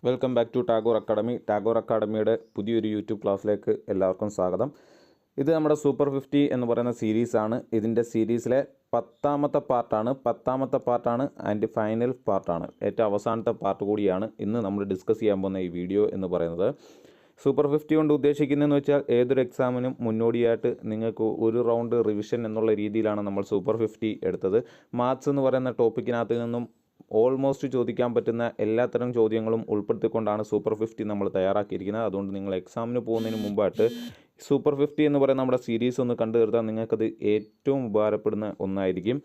Welcome back to Tagore Academy. Tagore അക്കാഡമിയുടെ പുതിയൊരു YouTube ക്ലാസ്സിലേക്ക് എല്ലാവർക്കും സ്വാഗതം. ഇത് നമ്മുടെ സൂപ്പർ 50 എന്ന് പറയുന്ന സീരീസാണ്. ഇതിൻ്റെ സീരീസിലെ പത്താമത്തെ പാർട്ടാണ് ആൻഡ് ഫൈനൽ പാർട്ടാണ്. ഏറ്റവും അവസാനത്തെ പാർട്ട് കൂടിയാണ് ഇന്ന് നമ്മൾ ഡിസ്കസ് ചെയ്യാൻ പോകുന്ന ഈ വീഡിയോ എന്ന് പറയുന്നത്. സൂപ്പർ 50 കൊണ്ട് ഉദ്ദേശിക്കുന്നതെന്ന് വെച്ചാൽ ഏതൊരു എക്സാമിനും മുന്നോടിയായിട്ട് നിങ്ങൾക്ക് ഒരു റൗണ്ട് റിവിഷൻ എന്നുള്ള രീതിയിലാണ് നമ്മൾ സൂപ്പർ 50 എടുത്തത്. മാത്സ് എന്ന് പറയുന്ന ടോപ്പിക്കിനകത്ത് നിന്നും ഓൾമോസ്റ്റ് ചോദിക്കാൻ പറ്റുന്ന എല്ലാത്തരം ചോദ്യങ്ങളും ഉൾപ്പെടുത്തിക്കൊണ്ടാണ് സൂപ്പർ 50 നമ്മൾ തയ്യാറാക്കിയിരിക്കുന്നത്. അതുകൊണ്ട് നിങ്ങൾ എക്സാമിന് പോകുന്നതിന് മുമ്പായിട്ട് സൂപ്പർ 50 എന്ന് പറയുന്ന നമ്മുടെ സീരീസ് ഒന്ന് കണ്ടു തീർത്താൽ നിങ്ങൾക്കത് ഏറ്റവും ഉപകാരപ്പെടുന്ന ഒന്നായിരിക്കും.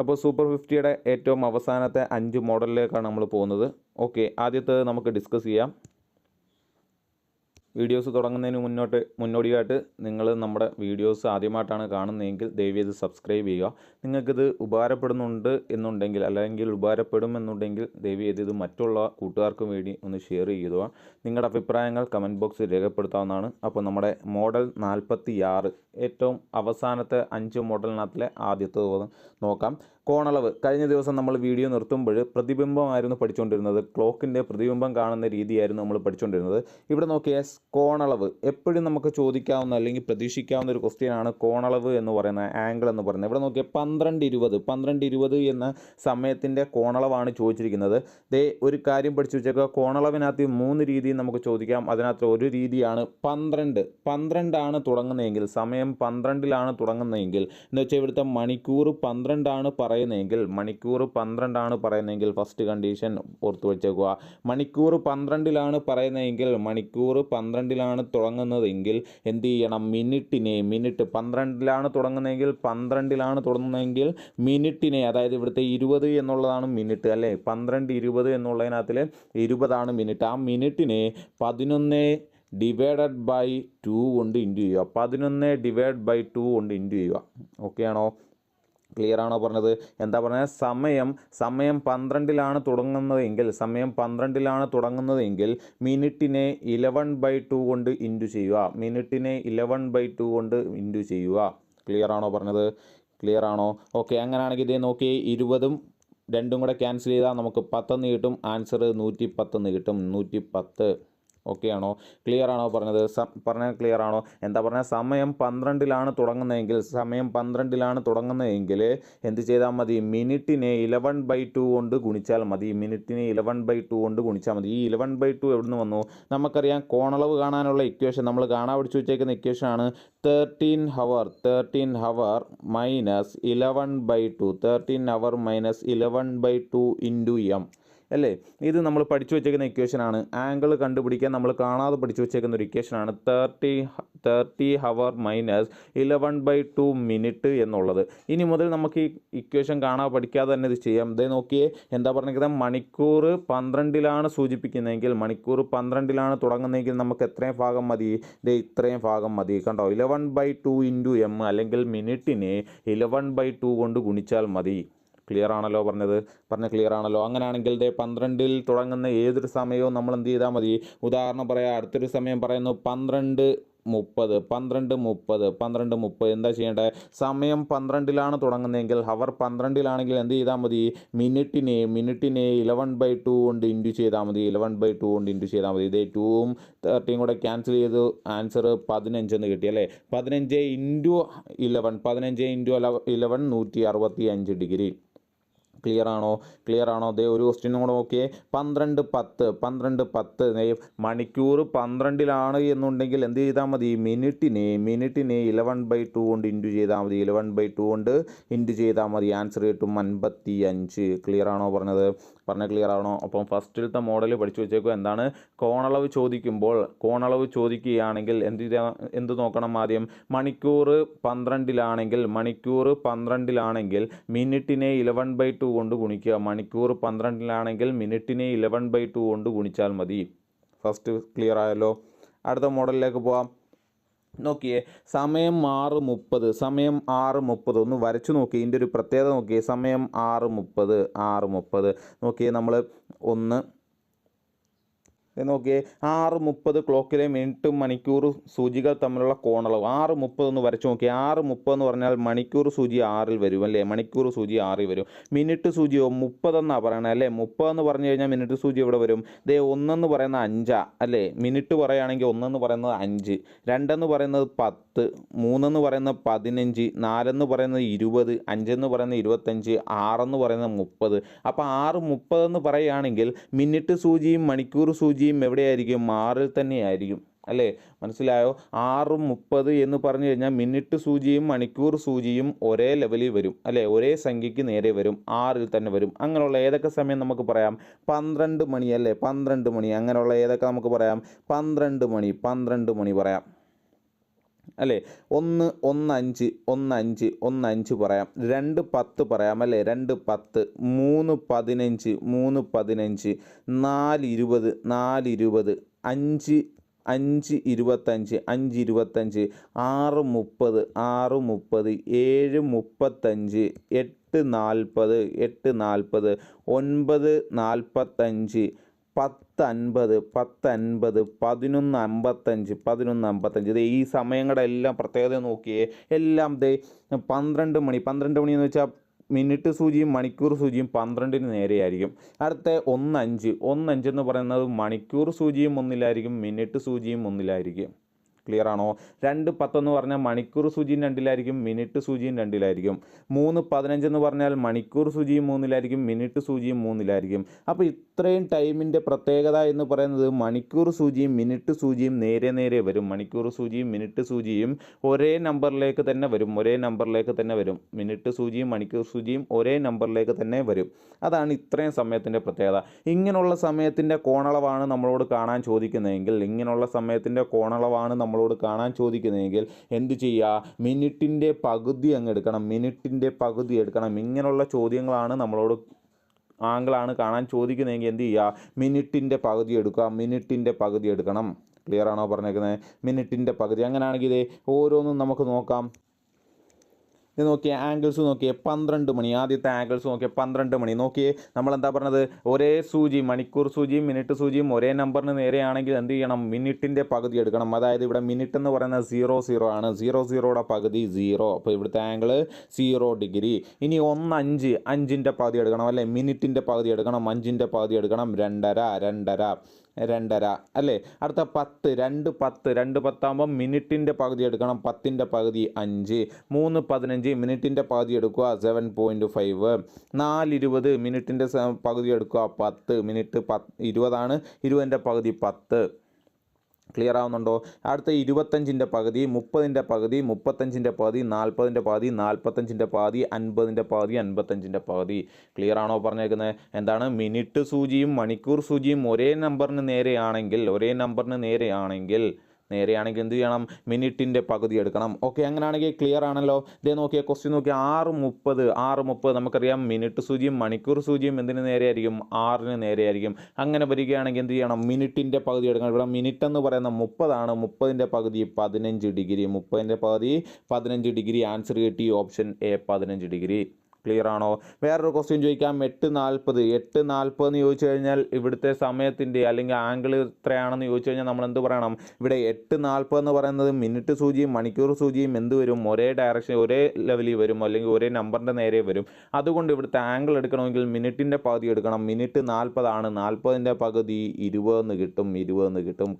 അപ്പോൾ സൂപ്പർ 50യുടെ ഏറ്റവും അവസാനത്തെ 5 മോഡലിലേക്കാണ് നമ്മൾ പോകുന്നത്. ഓക്കെ, ആദ്യത്തെ നമുക്ക് ഡിസ്കസ് ചെയ്യാം. വീഡിയോസ് തുടങ്ങുന്നതിന് മുന്നോടിയായിട്ട് നിങ്ങൾ നമ്മുടെ വീഡിയോസ് ആദ്യമായിട്ടാണ് കാണുന്നതെങ്കിൽ ദയവേത് സബ്സ്ക്രൈബ് ചെയ്യുക. നിങ്ങൾക്കിത് ഉപകാരപ്പെടുന്നുണ്ട് എന്നുണ്ടെങ്കിൽ അല്ലെങ്കിൽ ഉപകാരപ്പെടുമെന്നുണ്ടെങ്കിൽ ദയവേത് ഇത് മറ്റുള്ള കൂട്ടുകാർക്ക് വേണ്ടി ഒന്ന് ഷെയർ ചെയ്യുക. നിങ്ങളുടെ അഭിപ്രായങ്ങൾ കമൻറ്റ് ബോക്സിൽ രേഖപ്പെടുത്താവുന്നതാണ്. അപ്പോൾ നമ്മുടെ മോഡൽ 46 ഏറ്റവും അവസാനത്തെ 5 മോഡലിനകത്തിലെ ആദ്യത്തെ നോക്കാം. കോണളവ്. കഴിഞ്ഞ ദിവസം നമ്മൾ വീഡിയോ നിർത്തുമ്പോൾ പ്രതിബിംബമായിരുന്നു പഠിച്ചുകൊണ്ടിരുന്നത്. ക്ലോക്കിൻ്റെ പ്രതിബിംബം കാണുന്ന രീതിയായിരുന്നു നമ്മൾ പഠിച്ചുകൊണ്ടിരുന്നത്. ഇവിടെ നോക്കിയാൽ കോണളവ് എപ്പോഴും നമുക്ക് ചോദിക്കാവുന്ന അല്ലെങ്കിൽ പ്രതീക്ഷിക്കാവുന്ന ഒരു ക്വസ്റ്റ്യനാണ് കോണളവ് എന്ന് പറയുന്നത്, ആംഗിൾ എന്ന് പറയുന്നത്. ഇവിടെ നോക്കിയാൽ 12:20 എന്ന സമയത്തിൻ്റെ കോണളവാണ് ചോദിച്ചിരിക്കുന്നത്. ഒരു കാര്യം പഠിച്ചു വെച്ചേക്കുക, കോണളവിനകത്ത് 3 രീതിയിൽ നമുക്ക് ചോദിക്കാം. അതിനകത്ത് ഒരു രീതിയാണ് 12 തുടങ്ങുന്നതെങ്കിൽ, സമയം 12 തുടങ്ങുന്നതെങ്കിൽ എന്ന് വെച്ചാൽ ഇവിടുത്തെ മണിക്കൂർ 12 പറയുന്നതെങ്കിൽ ഫസ്റ്റ് കണ്ടീഷൻ ഓർത്ത് വെച്ചേക്കുക. മണിക്കൂർ 12 പറയുന്നതെങ്കിൽ, മണിക്കൂർ 12 തുടങ്ങുന്നതെങ്കിൽ എന്ത് ചെയ്യണം? മിനിറ്റ് 12 തുടങ്ങുന്നതെങ്കിൽ മിനിറ്റിനെ, അതായത് ഇവിടുത്തെ 20 എന്നുള്ളതാണ് മിനിറ്റ് അല്ലേ. 12:20 എന്നുള്ളതിനകത്തിൽ 20 മിനിറ്റ്. ആ മിനിറ്റിനെ 11/2 കൊണ്ട് ഇൻറ്റു ചെയ്യുക. 11/2 കൊണ്ട് ഇൻറ്റു ചെയ്യുക. ഓക്കെ ആണോ? ക്ലിയർ ആണോ പറഞ്ഞത്? എന്താ പറഞ്ഞത്? സമയം 12 തുടങ്ങുന്നതെങ്കിൽ മിനിറ്റിനെ 11/2 കൊണ്ട് ഇൻറ്റു ചെയ്യുക. ക്ലിയർ ആണോ പറഞ്ഞത്? ക്ലിയർ ആണോ? ഓക്കെ, അങ്ങനെയാണെങ്കിൽ ഇതേ നോക്കി 20ഉം 2ഉം കൂടെ ക്യാൻസൽ ചെയ്താൽ നമുക്ക് 10 കിട്ടും. ആൻസർ 110 കിട്ടും. 110. ഓക്കെ ആണോ? ക്ലിയർ ആണോ പറഞ്ഞത്? ക്ലിയർ ആണോ? എന്താ പറഞ്ഞാൽ സമയം 12 തുടങ്ങുന്നതെങ്കിൽ എന്ത് ചെയ്താൽ മതി? മിനിറ്റിനെ 11/2 കൊണ്ട് ഗുണിച്ചാൽ മതി. ഈ 11/2 എവിടെ നിന്ന് വന്നു? നമുക്കറിയാം, കോണളവ് കാണാനുള്ള ഇക്വേഷൻ നമ്മൾ കാണാൻ പഠിച്ചു വെച്ചേക്കുന്ന ഇക്വേഷനാണ് 13 ഹവർ മൈനസ് 11/2 ഇൻറ്റു എം അല്ലേ. ഇത് നമ്മൾ പഠിച്ചു വെച്ചേക്കുന്ന ഇക്വേഷനാണ്. ആംഗിൾ കണ്ടുപിടിക്കാൻ നമ്മൾ കാണാതെ പഠിച്ചു വെച്ചേക്കുന്ന ഒരു ഇക്വേഷനാണ് 30 ഹവർ മൈനസ് 11/2 മിനിറ്റ് എന്നുള്ളത്. ഇനി മുതൽ നമുക്ക് ഈ ഇക്വേഷൻ കാണാതെ പഠിക്കാതെ തന്നെ ഇത് ചെയ്യാം. ഇത് നോക്കിയേ, എന്താ പറഞ്ഞിരിക്കുന്നത്? മണിക്കൂർ 12 സൂചിപ്പിക്കുന്നതെങ്കിൽ, മണിക്കൂർ 12 തുടങ്ങുന്നതെങ്കിൽ നമുക്ക് എത്രയും ഭാഗം മതി? ഇത്രയും ഭാഗം മതി. കണ്ടോ? 11/2 ഇൻറ്റു എം, അല്ലെങ്കിൽ മിനിറ്റിനെ 11/2 കൊണ്ട് ഗുണിച്ചാൽ മതി. ക്ലിയർ ആണല്ലോ പറഞ്ഞത്? ക്ലിയർ ആണല്ലോ? അങ്ങനെയാണെങ്കിൽ 12 തുടങ്ങുന്ന ഏതൊരു സമയവും നമ്മൾ എന്ത് ചെയ്താൽ മതി? ഉദാഹരണം പറയാം, അടുത്തൊരു സമയം പറയുന്നു 12:30. എന്താ ചെയ്യേണ്ടത്? സമയം 12 തുടങ്ങുന്നതെങ്കിൽ, ഹവർ 12 എന്ത് ചെയ്താൽ മതി? മിനിറ്റിനെ 11/2 കൊണ്ട് ഇൻറ്റു ചെയ്താൽ മതി. ഇതേ 2ഉം 30 കൂടെ ക്യാൻസൽ ചെയ്തു. ആൻസർ 15 എന്ന് കിട്ടി അല്ലേ. 15 ഇൻറ്റു 11 165 ഡിഗ്രി. ക്ലിയർ ആണോ? ഒരു ക്വസ്റ്റ്യനും കൂടെ നോക്കിയേ. 12:10 മണിക്കൂർ 12 എന്നുണ്ടെങ്കിൽ എന്ത് ചെയ്താൽ മതി? മിനിറ്റിനെ 11/2 കൊണ്ട് ഇൻറ്റു ചെയ്താൽ മതി. ആൻസർ കിട്ടും 55. ക്ലിയർ ആണോ പറഞ്ഞത്? ക്ലിയർ ആണോ? അപ്പം ഫസ്റ്റിലത്തെ മോഡൽ പഠിച്ചു വെച്ചേക്കുക. എന്താണ്? കോണളവ് ചോദിക്കുകയാണെങ്കിൽ എന്ത് നോക്കണം? ആദ്യം മണിക്കൂർ 12 മിനിറ്റിനെ 11/2 കൊണ്ട് ഗുണിക്കുക. മണിക്കൂർ 12 മിനിറ്റിനെ 11/2 കൊണ്ട് ഗുണിച്ചാൽ മതി. ഫസ്റ്റ് ക്ലിയർ ആയല്ലോ? അടുത്ത മോഡലിലേക്ക് പോവാം. നോക്കിയേ, സമയം 6:30. ഒന്ന് വരച്ചു നോക്കി. ഇതിൻ്റെ ഒരു പ്രത്യേകത നോക്കിയേ. സമയം 6:30. നോക്കിയേ, നമ്മൾ നോക്കിയേ 6:30 ക്ലോക്കിലെ മിനിറ്റ് മണിക്കൂർ സൂചികൾ തമ്മിലുള്ള കോണളവ് 6:30 എന്ന് വരച്ച് നോക്കിയേ. 6:30 എന്ന് പറഞ്ഞാൽ മണിക്കൂർ സൂചി 6-ൽ വരും അല്ലേ, മണിക്കൂർ സൂചി 6-ൽ വരും. മിനിറ്റ് സൂചിയോ 30 എന്നാണ് പറയണത് അല്ലേ. 30 എന്ന് പറഞ്ഞു കഴിഞ്ഞാൽ മിനിറ്റ് സൂചി എവിടെ വരും? 1 എന്ന് പറയുന്നത് 5 അല്ലേ, മിനിറ്റ് പറയുകയാണെങ്കിൽ 1 എന്ന് പറയുന്നത് 5, 2 എന്ന് പറയുന്നത് 10, 3 എന്ന് പറയുന്നത് 15, 4 എന്ന് പറയുന്നത് 20, 5 എന്ന് പറയുന്നത് 25, 6 എന്ന് പറയുന്നത് 30. അപ്പോൾ 6:30 എന്ന് പറയുകയാണെങ്കിൽ മിനിറ്റ് സൂചിയും മണിക്കൂർ സൂചിയും എവിടെയായിരിക്കും? 6-ൽ തന്നെയായിരിക്കും അല്ലേ. മനസ്സിലായോ? 6:30 എന്ന് പറഞ്ഞു കഴിഞ്ഞാൽ മിനിറ്റ് സൂചിയും മണിക്കൂർ സൂചിയും ഒരേ ലെവലിൽ വരും അല്ലേ, ഒരേ സംഖ്യയ്ക്ക് നേരെ വരും, 6-ൽ തന്നെ വരും. അങ്ങനെയുള്ള ഏതൊക്കെ സമയം നമുക്ക് പറയാം? 12 മണി അല്ലേ, 12 മണി. അങ്ങനെയുള്ള ഏതൊക്കെ നമുക്ക് പറയാം? 12 മണി പറയാം അല്ലേ. 1:05 പറയാം. 2:10 പറയാം അല്ലേ, 2:10. 3:15 4:20 5:25 5:25 6:30 6:30 7:35 8:40 9:45 10:50 11:55 ഇത് ഈ സമയങ്ങളുടെ എല്ലാം പ്രത്യേകത നോക്കിയേ. എല്ലാം 12 മണി എന്ന് വെച്ചാൽ മിനിറ്റ് സൂചിയും മണിക്കൂർ സൂചിയും 12-ന് നേരെയായിരിക്കും. അടുത്ത 1:05 എന്ന് പറയുന്നത് മണിക്കൂർ സൂചിയും 1-ലായിരിക്കും, മിനിറ്റ് സൂചിയും 1-ലായിരിക്കും. ക്ലിയർ ആണോ? 2:10 എന്ന് പറഞ്ഞാൽ മണിക്കൂർ സൂചിയും 2-ലായിരിക്കും, മിനിറ്റ് സൂചിയും 2-ലായിരിക്കും. 3:15 എന്ന് പറഞ്ഞാൽ മണിക്കൂർ സൂചിയും 3-ലായിരിക്കും, മിനിറ്റ് സൂചിയും 3-ലായിരിക്കും. അപ്പോൾ ഇത്രയും ടൈമിൻ്റെ പ്രത്യേകത എന്ന് പറയുന്നത് മണിക്കൂർ സൂചിയും മിനിറ്റ് സൂചിയും നേരെ വരും. മണിക്കൂർ സൂചിയും മിനിറ്റ് സൂചിയും ഒരേ നമ്പറിലേക്ക് തന്നെ വരും, മിനിറ്റ് സൂചിയും മണിക്കൂർ സൂചിയും ഒരേ നമ്പറിലേക്ക് തന്നെ വരും. അതാണ് ഇത്രയും സമയത്തിൻ്റെ പ്രത്യേകത. ഇങ്ങനെയുള്ള സമയത്തിൻ്റെ കോണളവാണ് നമ്മളോട് കാണാൻ ചോദിക്കുന്നതെങ്കിൽ എന്ത് ചെയ്യുക? മിനിറ്റിൻ്റെ പകുതി അങ്ങ് എടുക്കണം, ഇങ്ങനെയുള്ള ചോദ്യങ്ങളാണ് നമ്മളോട് ആംഗിളാണ് കാണാൻ ചോദിക്കുന്നതെങ്കിൽ എന്ത് ചെയ്യുക? മിനിറ്റിൻ്റെ പകുതി എടുക്കണം. ക്ലിയർ ആണോ പറഞ്ഞേക്കുന്നത്? മിനിറ്റിൻ്റെ പകുതി. അങ്ങനെയാണെങ്കിൽ ഇതേ ഓരോന്നും നമുക്ക് നോക്കാം. ഇത് നോക്കിയേ, ആംഗിൾസ് നോക്കിയേ. 12 മണി, ആദ്യത്തെ ആംഗിൾസ് നോക്കിയേ. 12 മണി നോക്കിയേ. നമ്മളെന്താ പറഞ്ഞത്? ഒരേ സൂചി മണിക്കൂർ സൂചിയും മിനിറ്റ് സൂചിയും ഒരേ നമ്പറിന് നേരെയാണെങ്കിൽ എന്ത് ചെയ്യണം? മിനിറ്റിൻ്റെ പകുതി എടുക്കണം. അതായത് ഇവിടെ മിനിറ്റ് എന്ന് പറയുന്നത് 00 ആണ്. 00യുടെ പകുതി 0. അപ്പോൾ ഇവിടുത്തെ ആംഗിൾ 0 ഡിഗ്രി. ഇനി 1:05 5-ൻ്റെ പകുതി എടുക്കണം അല്ലേ, മിനിറ്റിൻ്റെ പകുതി എടുക്കണം, 5-ൻ്റെ പകുതി എടുക്കണം, 2.5 അല്ലേ. അടുത്ത 10 2:10 ആകുമ്പോൾ മിനിറ്റിൻ്റെ പകുതി എടുക്കണം, 10-ൻ്റെ പകുതി 5. 3:15 മിനിറ്റിൻ്റെ പകുതി എടുക്കുക, 7.5. 4:20 മിനിറ്റിൻ്റെ പകുതി എടുക്കുക, 10. മിനിറ്റ് 20 20-ൻ്റെ പകുതി 10. ക്ലിയർ ആവുന്നുണ്ടോ? അടുത്ത 25-ൻ്റെ പകുതി, 30-ൻ്റെ പകുതി, 35-ൻ്റെ പകുതി, 40-ൻ്റെ പകുതി, 45-ൻ്റെ പകുതി, 50-ൻ്റെ പകുതി, 55-ൻ്റെ പകുതി. ക്ലിയർ ആണോ പറഞ്ഞേക്കുന്നത്? എന്താണ്? മിനിറ്റ് സൂചിയും മണിക്കൂർ സൂചിയും ഒരേ നമ്പറിന് നേരെയാണെങ്കിൽ എന്ത് ചെയ്യണം? മിനിറ്റിൻ്റെ പകുതി എടുക്കണം. ഓക്കെ, അങ്ങനെയാണെങ്കിൽ ക്ലിയർ ആണല്ലോ. ഇതേ നോക്കിയാൽ ക്വസ്റ്റ്യൻ നോക്കിയാൽ 6:30 നമുക്കറിയാം മിനിറ്റ് സൂചിയും മണിക്കൂർ സൂചിയും എന്തിന് നേരെയായിരിക്കും? 6-ന് നേരെയായിരിക്കും. അങ്ങനെ വരികയാണെങ്കിൽ എന്ത് ചെയ്യണം? മിനിറ്റിൻ്റെ പകുതി എടുക്കണം. ഇവിടെ മിനിറ്റ് എന്ന് പറയുന്നത് 30 ആണ്. 30-ൻ്റെ പകുതി 15 ഡിഗ്രി. 30-ൻ്റെ പകുതി 15 ഡിഗ്രി. ആൻസർ കിട്ടി, ഓപ്ഷൻ എ 15 ഡിഗ്രി. ക്ലിയർ ആണോ? വേറൊരു ക്വസ്റ്റ്യൻ ചോദിക്കാം. 8:40 എന്ന് ചോദിച്ചു കഴിഞ്ഞാൽ ഇവിടുത്തെ സമയത്തിൻ്റെ അല്ലെങ്കിൽ ആംഗിൾ എത്രയാണെന്ന് ചോദിച്ചു കഴിഞ്ഞാൽ നമ്മൾ എന്ത് പറയണം? ഇവിടെ 8:40 എന്ന് പറയുന്നത് മിനിറ്റ് സൂചിയും മണിക്കൂർ സൂചിയും എന്ത് വരും? ഒരേ ഡയറക്ഷൻ, ഒരേ ലെവലിൽ വരും, അല്ലെങ്കിൽ ഒരേ നമ്പറിൻ്റെ നേരെ വരും. അതുകൊണ്ട് ഇവിടുത്തെ ആംഗിൾ എടുക്കണമെങ്കിൽ മിനിറ്റിൻ്റെ പകുതി എടുക്കണം. മിനിറ്റ് 40 ആണ്. 40-ൻ്റെ പകുതി 20 കിട്ടും.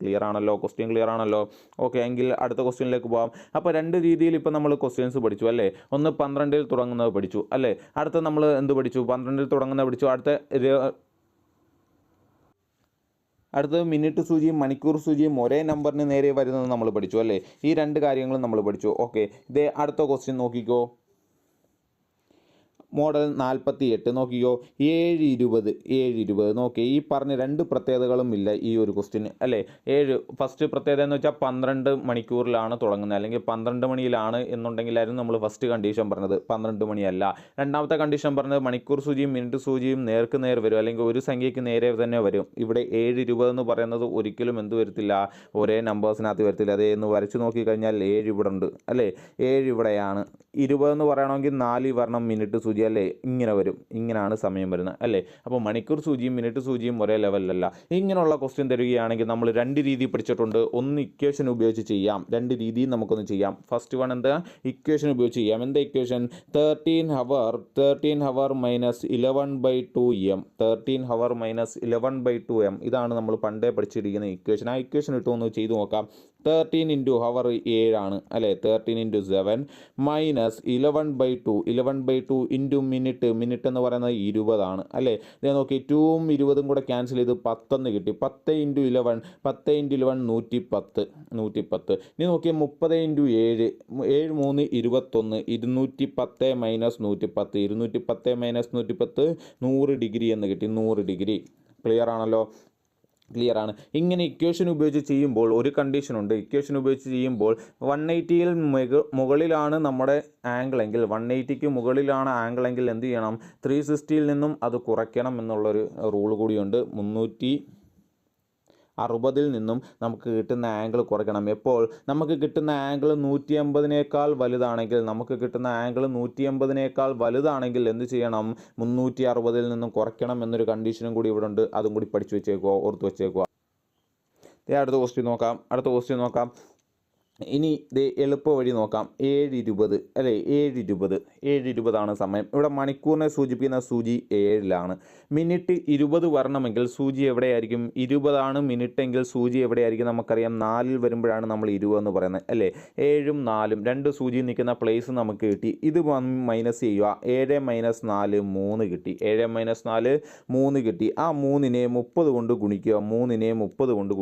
ക്ലിയർ ആണല്ലോ? ക്വസ്റ്റ്യൻ ക്ലിയർ ആണല്ലോ? ഓക്കെ, എങ്കിൽ അടുത്ത ക്വസ്റ്റ്യനിലേക്ക് പോകാം. അപ്പോൾ രണ്ട് രീതിയിൽ ഇപ്പോൾ നമ്മൾ ക്വസ്റ്റ്യൻസ് പഠിച്ചു അല്ലേ. ഒന്ന് 12-ൽ തുടങ്ങുന്നത് പഠിച്ചു അല്ലേ. അടുത്ത നമ്മൾ എന്ത് പഠിച്ചു? 12-ൽ തുടങ്ങുന്നത് പഠിച്ചു. അടുത്തത് മിനിറ്റ് സൂചിയും മണിക്കൂർ സൂചിയും ഒരേ നമ്പറിന് നേരെ വരുന്നത് നമ്മൾ പഠിച്ചു അല്ലേ. ഈ രണ്ട് കാര്യങ്ങളും നമ്മൾ പഠിച്ചു. ഓക്കെ, ഇതേ അടുത്ത ക്വസ്റ്റ്യൻ നോക്കിക്കോ. മോഡൽ 48 നോക്കിക്കോ. 7:20 നോക്കി. ഈ പറഞ്ഞ രണ്ട് പ്രത്യേകതകളും ഇല്ല ഈ ഒരു ക്വസ്റ്റ്യന് അല്ലേ. ഫസ്റ്റ് പ്രത്യേകത എന്ന് വെച്ചാൽ 12 മണിക്കൂറിലാണ് തുടങ്ങുന്നത്, അല്ലെങ്കിൽ 12 മണിയിലാണ് എന്നുണ്ടെങ്കിലായിരുന്നു നമ്മൾ ഫസ്റ്റ് കണ്ടീഷൻ പറഞ്ഞത്. 12 മണിയല്ല. രണ്ടാമത്തെ കണ്ടീഷൻ പറഞ്ഞത് മണിക്കൂർ സൂചിയും മിനിറ്റ് സൂചിയും നേർക്ക് നേർ വരും, അല്ലെങ്കിൽ ഒരു സംഖ്യയ്ക്ക് നേരെ തന്നെ വരും. ഇവിടെ 7:20 എന്ന് പറയുന്നത് ഒരിക്കലും എന്ത് വരത്തില്ല? ഒരേ നമ്പേഴ്സിനകത്ത് വരത്തില്ല. അതേ എന്ന് വരച്ച് നോക്കിക്കഴിഞ്ഞാൽ 7 ഇവിടെ ഉണ്ട് അല്ലേ. 7 ഇവിടെയാണ്. 20 എന്ന് പറയണമെങ്കിൽ 4 വരണം മിനിറ്റ് സൂചി അല്ലേ ഇങ്ങനെ വരും, ഇങ്ങനെയാണ് സമയം വരുന്നത് അല്ലേ. അപ്പോൾ മണിക്കൂർ സൂചിയും മിനിറ്റ് സൂചിയും ഒരേ ലെവലിലല്ല. ഇങ്ങനെയുള്ള ക്വസ്റ്റ്യൻ തരികയാണെങ്കിൽ നമ്മൾ രണ്ട് രീതി പഠിച്ചിട്ടുണ്ട്. ഒന്ന് ഇക്വേഷൻ ഉപയോഗിച്ച് ചെയ്യാം, രണ്ട് രീതിയും നമുക്കൊന്ന് ചെയ്യാം. ഫസ്റ്റ് വൺ എന്താ, ഇക്വേഷൻ ഉപയോഗിച്ച് ചെയ്യാം. എന്താ equation? 13 hour minus 11/2m 13 hour minus 11/2m ഇതാണ് നമ്മൾ പണ്ടേ പഠിച്ചിരിക്കുന്ന ഇക്വേഷൻ. ആ ഇക്വേഷൻ ഇട്ടൊന്ന് ചെയ്തു നോക്കാം. 13 ഇൻറ്റു ഹവർ 7 ആണ് അല്ലേ, 13 ഇൻറ്റു 7 മൈനസ് 11/2 ഇൻറ്റു മിനിറ്റ് എന്ന് പറയുന്നത് 20 ആണ് അല്ലേ. ഇതേ നോക്കി 2ഉം 20ഉം കൂടെ ക്യാൻസൽ ചെയ്ത് 10 എന്ന് കിട്ടി. 10 ഇൻറ്റു 11 110. ഇനി നോക്കി 30 ഇൻറ്റു 7 7 3 21 210 മൈനസ് 110 100 ഡിഗ്രി എന്ന് കിട്ടി. 100 ഡിഗ്രി. ക്ലിയർ ആണല്ലോ? ക്ലിയർ ആണ്. ഇങ്ങനെ ഇക്വേഷൻ ഉപയോഗിച്ച് ചെയ്യുമ്പോൾ ഒരു കണ്ടീഷനുണ്ട്. ഇക്വേഷൻ ഉപയോഗിച്ച് ചെയ്യുമ്പോൾ 180ൽ മുകളിലാണ് നമ്മുടെ ആംഗിളെങ്കിൽ, 180ക്ക് മുകളിലാണ് ആംഗിളെങ്കിൽ എന്ത് ചെയ്യണം? 360ൽ നിന്നും അത് കുറയ്ക്കണം എന്നുള്ളൊരു റൂൾ കൂടിയുണ്ട്. 360ൽ നിന്നും നമുക്ക് കിട്ടുന്ന ആംഗിൾ കുറയ്ക്കണം. എപ്പോൾ നമുക്ക് കിട്ടുന്ന ആംഗിൾ 180നേക്കാൾ വലുതാണെങ്കിൽ എന്ത് ചെയ്യണം? 360ൽ നിന്നും കുറയ്ക്കണം എന്നൊരു കണ്ടീഷനും കൂടി ഇവിടെ ഉണ്ട്. അതും കൂടി പഠിച്ചു വെച്ചേക്കുക, ഓർത്ത് വെച്ചേക്കുക. അടുത്ത ക്വസ്റ്റ്യൻ നോക്കാം. ഇനി ഇത് എളുപ്പ വഴി നോക്കാം. 7:20 അല്ലേ, 7:20 സമയം. ഇവിടെ മണിക്കൂറിനെ സൂചിപ്പിക്കുന്ന സൂചി 7ലാണ്. മിനിറ്റ് 20 വരണമെങ്കിൽ സൂചി എവിടെയായിരിക്കും? 20 മിനിറ്റ് എങ്കിൽ സൂചി എവിടെയായിരിക്കും? നമുക്കറിയാം 4ൽ വരുമ്പോഴാണ് നമ്മൾ 20 എന്ന് പറയുന്നത് അല്ലേ. 7ഉം 4ഉം രണ്ട് സൂചി നിൽക്കുന്ന പ്ലേസ് നമുക്ക് കിട്ടി. ഇത് മൈനസ് ചെയ്യുക. 7 മൈനസ് 4 3 കിട്ടി. 7 മൈനസ് 4 3 കിട്ടി. ആ 3നെ 30 കൊണ്ട് ഗുണിക്കുക. 3നെ 30 കൊണ്ട്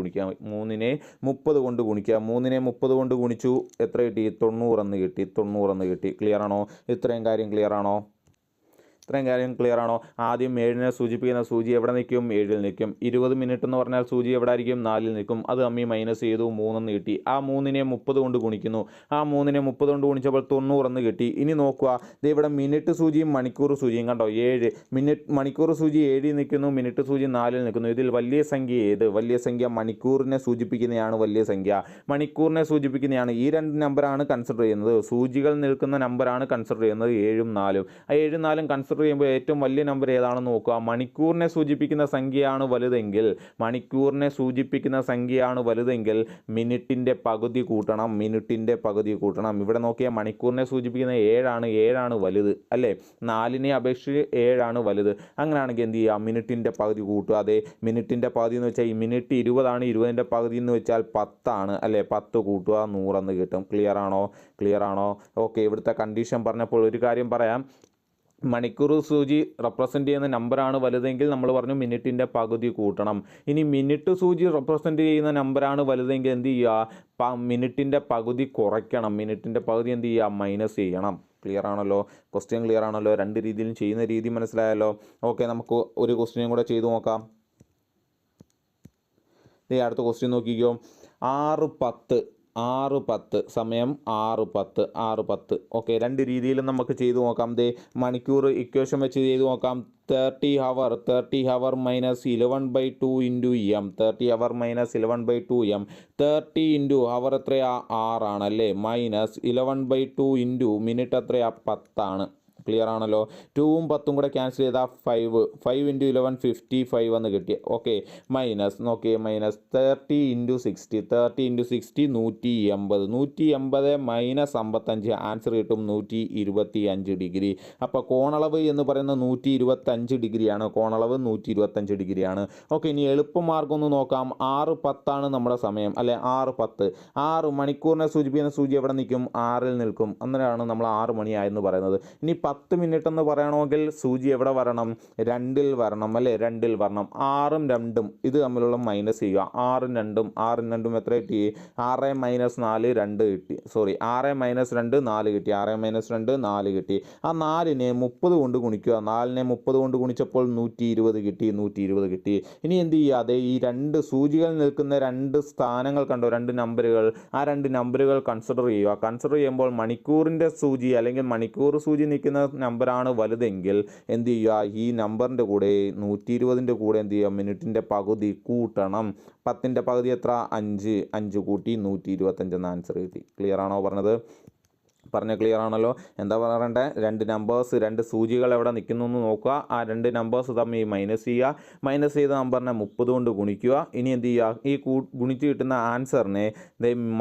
ഗുണിച്ചു. എത്ര കിട്ടി? 90 എന്ന് കിട്ടി. ക്ലിയർ ആണോ? ഇത്രയും കാര്യം ക്ലിയർ ആണോ? ആദ്യം 7നെ സൂചിപ്പിക്കുന്ന സൂചി എവിടെ നിൽക്കും? 7ൽ നിൽക്കും. 20 മിനിറ്റ് എന്ന് പറഞ്ഞാൽ സൂചി എവിടെ ആയിരിക്കും? 4ൽ നിൽക്കും. അത് അമ്മി മൈനസ് ചെയ്തു, 3 എന്ന് കിട്ടി. ആ 3നെ 30 കൊണ്ട് ഗുണിക്കുന്നു. ആ 3നെ 30 കൊണ്ട് ഗുണിച്ചപ്പോൾ 90 എന്ന് കിട്ടി. ഇനി നോക്കുക, ഇത് ഇവിടെ മിനിറ്റ് സൂചിയും മണിക്കൂർ സൂചിയും കണ്ടോ. 7 മണിക്കൂർ സൂചി 7ൽ നിൽക്കുന്നു, മിനിറ്റ് സൂചി 4ൽ നിൽക്കുന്നു. ഇതിൽ വലിയ സംഖ്യ ഏത്? വലിയ സംഖ്യ മണിക്കൂറിനെ സൂചിപ്പിക്കുന്നതാണ് വലിയ സംഖ്യ. മണിക്കൂറിനെ സൂചിപ്പിക്കുന്നതാണ്. ഈ രണ്ട് നമ്പറാണ് കൺസിഡർ ചെയ്യുന്നത്. സൂചികൾ നിൽക്കുന്ന നമ്പറാണ് കൺസിഡർ ചെയ്യുന്നത് 7ഉം 4ഉം. ആ 7ഉം 4ഉം കൺസിഡർ ചെയ്യുമ്പോൾ ഏറ്റവും വലിയ നമ്പർ ഏതാണെന്ന് നോക്കുക. മണിക്കൂറിനെ സൂചിപ്പിക്കുന്ന സംഖ്യയാണ് വലുതെങ്കിൽ മിനിറ്റിൻ്റെ പകുതി കൂട്ടണം. ഇവിടെ നോക്കിയാൽ മണിക്കൂറിനെ സൂചിപ്പിക്കുന്ന 7ആണ് വലുത് അല്ലേ. 4നെ അപേക്ഷിച്ച് 7ആണ് വലുത്. അങ്ങനെയാണെങ്കിൽ എന്ത് ചെയ്യുക? മിനിറ്റിൻ്റെ പകുതി കൂട്ടുക. അതെ, മിനിറ്റിൻ്റെ പകുതി എന്ന് വെച്ചാൽ ഈ മിനിറ്റ് 20ആണ്, 20ൻ്റെ പകുതി എന്ന് വെച്ചാൽ 10 അല്ലേ. 10 കൂട്ടുക, 100 എന്ന് കിട്ടും. ക്ലിയർ ആണോ? ഓക്കെ, ഇവിടുത്തെ കണ്ടീഷൻ പറഞ്ഞപ്പോൾ ഒരു കാര്യം പറയാം. മണിക്കൂർ സൂചി റെപ്രസെൻ്റ് ചെയ്യുന്ന നമ്പറാണ് വലുതെങ്കിൽ നമ്മൾ പറഞ്ഞു മിനിറ്റിൻ്റെ പകുതി കൂട്ടണം. ഇനി മിനിറ്റ് സൂചി റെപ്രസെൻ്റ് ചെയ്യുന്ന നമ്പറാണ് വലുതെങ്കിൽ എന്ത് ചെയ്യുക? മിനിറ്റിൻ്റെ പകുതി കുറയ്ക്കണം. മിനിറ്റിൻ്റെ പകുതി എന്ത് ചെയ്യുക? മൈനസ് ചെയ്യണം. ക്ലിയർ ആണല്ലോ? ക്വസ്റ്റ്യൻ ക്ലിയർ ആണല്ലോ? രണ്ട് രീതിയിലും ചെയ്യുന്ന രീതി മനസ്സിലായല്ലോ? ഓക്കെ, നമുക്ക് ഒരു ക്വസ്റ്റ്യനും കൂടെ ചെയ്തു നോക്കാം. അടുത്ത ക്വസ്റ്റ്യൻ നോക്കിക്കോ. 6:10 സമയം 6:10. ഓക്കെ, രണ്ട് രീതിയിലും നമുക്ക് ചെയ്തു നോക്കാം. മണിക്കൂർ ഇക്വേഷൻ വെച്ച് ചെയ്തു നോക്കാം. 30 hour minus 11/2 into M. 30 hour minus 11/2 M. 30 into hour എത്രയാ? 6 ആണല്ലേ. മൈനസ് 11/2 ഇൻറ്റു മിനിറ്റ് എത്രയാ? 10 ആണ്. ക്ലിയർ ആണല്ലോ? 2ഉം 10ഉം കൂടെ ക്യാൻസൽ ചെയ്താൽ 5 ഇൻറ്റു 11 55 എന്ന് കിട്ടി. Okay, minus 30 into 60 180 minus 55 answer കിട്ടും 125 ഡിഗ്രി. അപ്പോൾ കോണളവ് എന്ന് പറയുന്നത് 125 ഡിഗ്രിയാണ്. ഓക്കെ, ഇനി എളുപ്പമാർഗ്ഗം ഒന്ന് നോക്കാം. 6:10 നമ്മുടെ സമയം അല്ലെ. 6:10 മണിക്കൂറിനെ സൂചിപ്പിക്കുന്ന സൂചി എവിടെ നിൽക്കും? 6ൽ നിൽക്കും. അന്നേരമാണ് നമ്മൾ 6 മണിയായെന്ന് പറയുന്നത്. ഇനി 10 മിനിറ്റ് എന്ന് പറയണമെങ്കിൽ സൂചി എവിടെ വരണം? 2ൽ വരണം അല്ലേ. 2ൽ വരണം. 6ഉം 2ഉം ഇത് തമ്മിലുള്ള മൈനസ് ചെയ്യുക. 6ഉം 2ഉം എത്ര കിട്ടി? 6 മൈനസ് 4 2 കിട്ടി. 6 മൈനസ് 2 4 കിട്ടി. 6 മൈനസ് 2 4 കിട്ടി. ആ 4നെ 30 കൊണ്ട് ഗുണിക്കുക. 4നെ 30 കൊണ്ട് ഗുണിച്ചപ്പോൾ 120 കിട്ടി. ഇനി എന്ത് ചെയ്യുക? അതെ, ഈ രണ്ട് സൂചികൾ നിൽക്കുന്ന രണ്ട് സ്ഥാനങ്ങൾ കണ്ടോ, രണ്ട് നമ്പറുകൾ. ആ രണ്ട് നമ്പറുകൾ കൺസിഡർ ചെയ്യുക. കൺസിഡർ ചെയ്യുമ്പോൾ മണിക്കൂറിൻ്റെ സൂചി അല്ലെങ്കിൽ മണിക്കൂർ സൂചി നിൽക്കുന്ന നമ്പറാണ് വലുതെങ്കിൽ എന്ത് ചെയ്യുക? ഈ നമ്പറിൻ്റെ കൂടെ 120ൻ്റെ കൂടെ എന്ത് ചെയ്യുക? മിനിറ്റിൻ്റെ പകുതി കൂട്ടണം. 10ൻ്റെ പകുതി എത്ര? 5 കൂട്ടി 125 എന്ന ആൻസർ കിട്ടി. ക്ലിയർ ആണോ പറഞ്ഞത്? പറഞ്ഞ ക്ലിയർ ആണല്ലോ. എന്താ പറയണ്ടേ, രണ്ട് നമ്പേഴ്സ്, രണ്ട് സൂചികൾ എവിടെ നിൽക്കുന്നു എന്ന് നോക്കുക. ആ രണ്ട് നമ്പേഴ്സ് തമ്മിൽ മൈനസ് ചെയ്യുക. മൈനസ് ചെയ്ത നമ്പറിനെ 30 കൊണ്ട് ഗുണിക്കുക. ഇനി എന്ത് ചെയ്യുക, ഈ ഗുണിച്ച് കിട്ടുന്ന ആൻസറിനെ